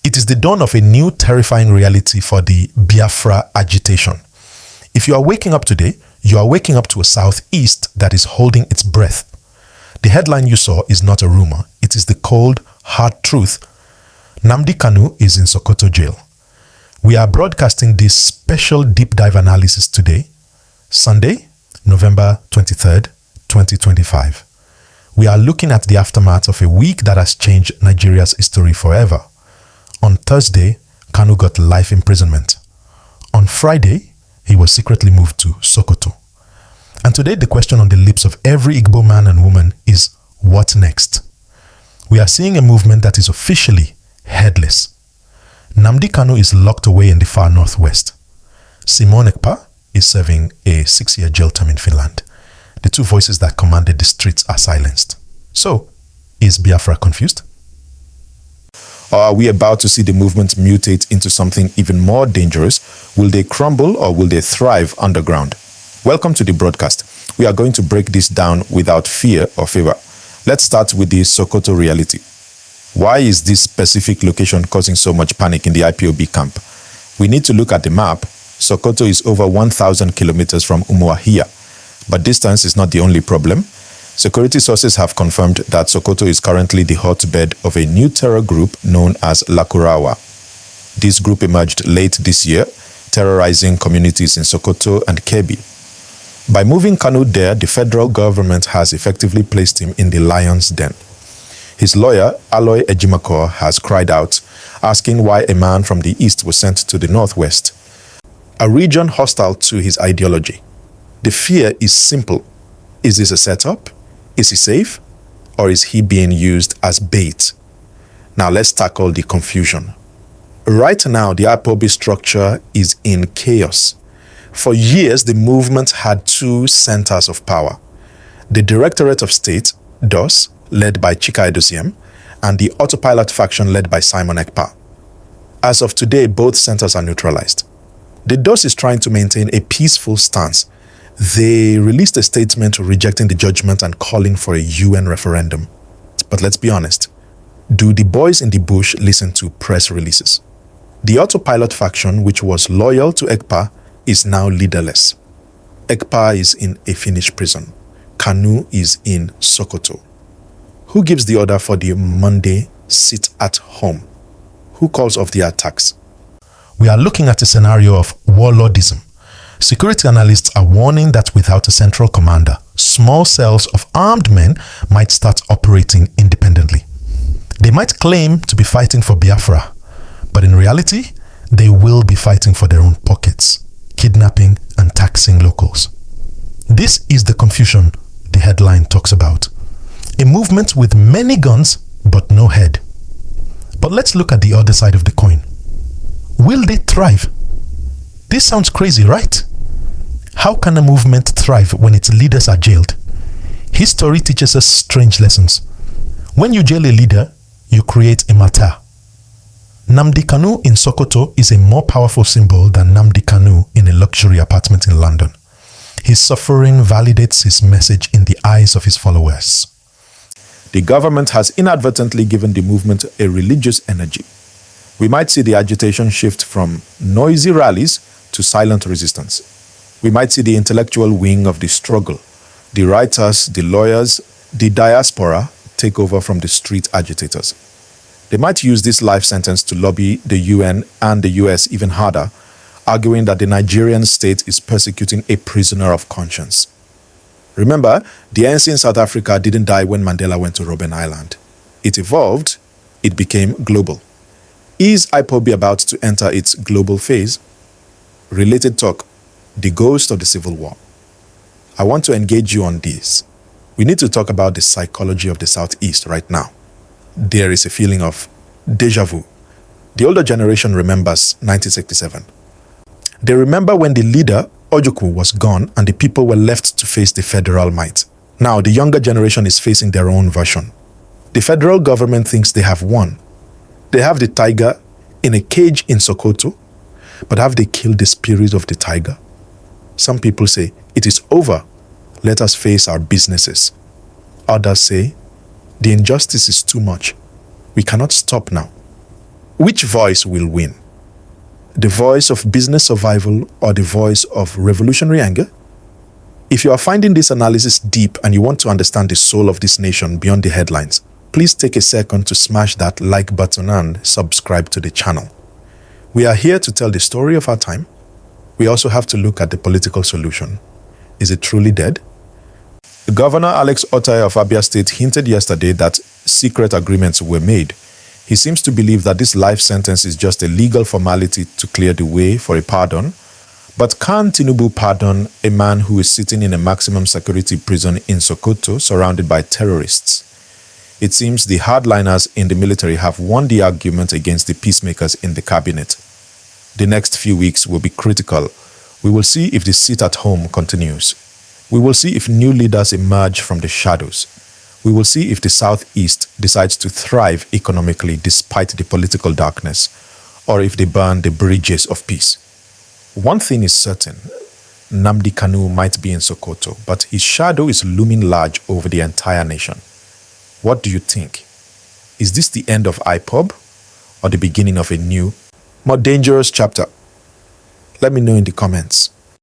It is the dawn of a new terrifying reality for the Biafra agitation. If you are waking up today, you are waking up to a southeast that is holding its breath. The headline you saw is not a rumor. It is the cold, hard truth. Nnamdi Kanu is in Sokoto jail. We are broadcasting this special deep dive analysis today, Sunday, November 23rd, 2025. We are looking at the aftermath of a week that has changed Nigeria's history forever. On Thursday, Kanu got life imprisonment. On Friday, he was secretly moved to Sokoto. And today, the question on the lips of every Igbo man and woman is, what next? We are seeing a movement that is officially headless. Nnamdi Kanu is locked away in the far northwest. Simon Ekpa is serving a 6-year jail term in Finland. The two voices that commanded the streets are silenced. So, is Biafra confused? Or are we about to see the movement mutate into something even more dangerous? Will they crumble or will they thrive underground? Welcome to the broadcast. We are going to break this down without fear or favor. Let's start with the Sokoto reality. Why is this specific location causing so much panic in the IPOB camp? We need to look at the map. Sokoto is over 1,000 kilometers from Umuahia. But distance is not the only problem. Security sources have confirmed that Sokoto is currently the hotbed of a new terror group known as Lakurawa. This group emerged late this year, terrorizing communities in Sokoto and Kebbi. By moving Kanu there, the federal government has effectively placed him in the lion's den. His lawyer, Aloy Ejimakor, has cried out, asking why a man from the east was sent to the northwest, a region hostile to his ideology. The fear is simple. Is this a setup? Is he safe? Or is he being used as bait? Now let's tackle the confusion. Right now, the IPOB structure is in chaos. For years, the movement had two centers of power. The Directorate of State, DOS, led by Chika edoziem, and the autopilot faction led by Simon Ekpa. As of today, both centers are neutralized. The DOS is trying to maintain a peaceful stance. They released a statement rejecting the judgment and calling for a UN referendum. But let's be honest, do the boys in the bush listen to press releases? The autopilot faction, which was loyal to Ekpa, is now leaderless. Ekpa is in a Finnish prison. Kanu is in Sokoto. Who gives the order for the Monday sit at home? Who calls off the attacks? We are looking at a scenario of warlordism. Security analysts are warning that without a central commander, small cells of armed men might start operating independently. They might claim to be fighting for Biafra, but in reality, they will be fighting for their own pockets, kidnapping and taxing locals. This is the confusion the headline talks about. A movement with many guns, but no head. But let's look at the other side of the coin. Will they thrive? This sounds crazy, right? How can a movement thrive when its leaders are jailed? History teaches us strange lessons. When you jail a leader, you create a martyr. Nnamdi Kanu in Sokoto is a more powerful symbol than Nnamdi Kanu in a luxury apartment in London. His suffering validates his message in the eyes of his followers. The government has inadvertently given the movement a religious energy. We might see the agitation shift from noisy rallies to silent resistance. We might see the intellectual wing of the struggle, the writers, the lawyers, the diaspora take over from the street agitators. They might use this life sentence to lobby the UN and the US even harder, arguing that the Nigerian state is persecuting a prisoner of conscience. Remember, the ANC in South Africa didn't die when Mandela went to Robben Island. It evolved, it became global. Is IPOB about to enter its global phase? Related talk, the ghost of the Civil War. I want to engage you on this. We need to talk about the psychology of the Southeast right now. There is a feeling of déjà vu. The older generation remembers 1967. They remember when the leader, Ojukwu, was gone and the people were left to face the federal might. Now, the younger generation is facing their own version. The federal government thinks they have won. They have the tiger in a cage in Sokoto, but have they killed the spirit of the tiger? Some people say, it is over. Let us face our businesses. Others say, the injustice is too much. We cannot stop now. Which voice will win? The voice of business survival or the voice of revolutionary anger? If you are finding this analysis deep and you want to understand the soul of this nation beyond the headlines, please take a second to smash that like button and subscribe to the channel. We are here to tell the story of our time. We also have to look at the political solution. Is it truly dead? Governor Alex Otai of Abia State hinted yesterday that secret agreements were made. He seems to believe that this life sentence is just a legal formality to clear the way for a pardon. But can Tinubu pardon a man who is sitting in a maximum security prison in Sokoto surrounded by terrorists? It seems the hardliners in the military have won the argument against the peacemakers in the cabinet. The next few weeks will be critical. We will see if the sit at home continues. We will see if new leaders emerge from the shadows. We will see if the Southeast decides to thrive economically despite the political darkness, or if they burn the bridges of peace. One thing is certain, Nnamdi Kanu might be in Sokoto, but his shadow is looming large over the entire nation. What do you think? Is this the end of IPOB or the beginning of a new, more dangerous chapter? Let me know in the comments.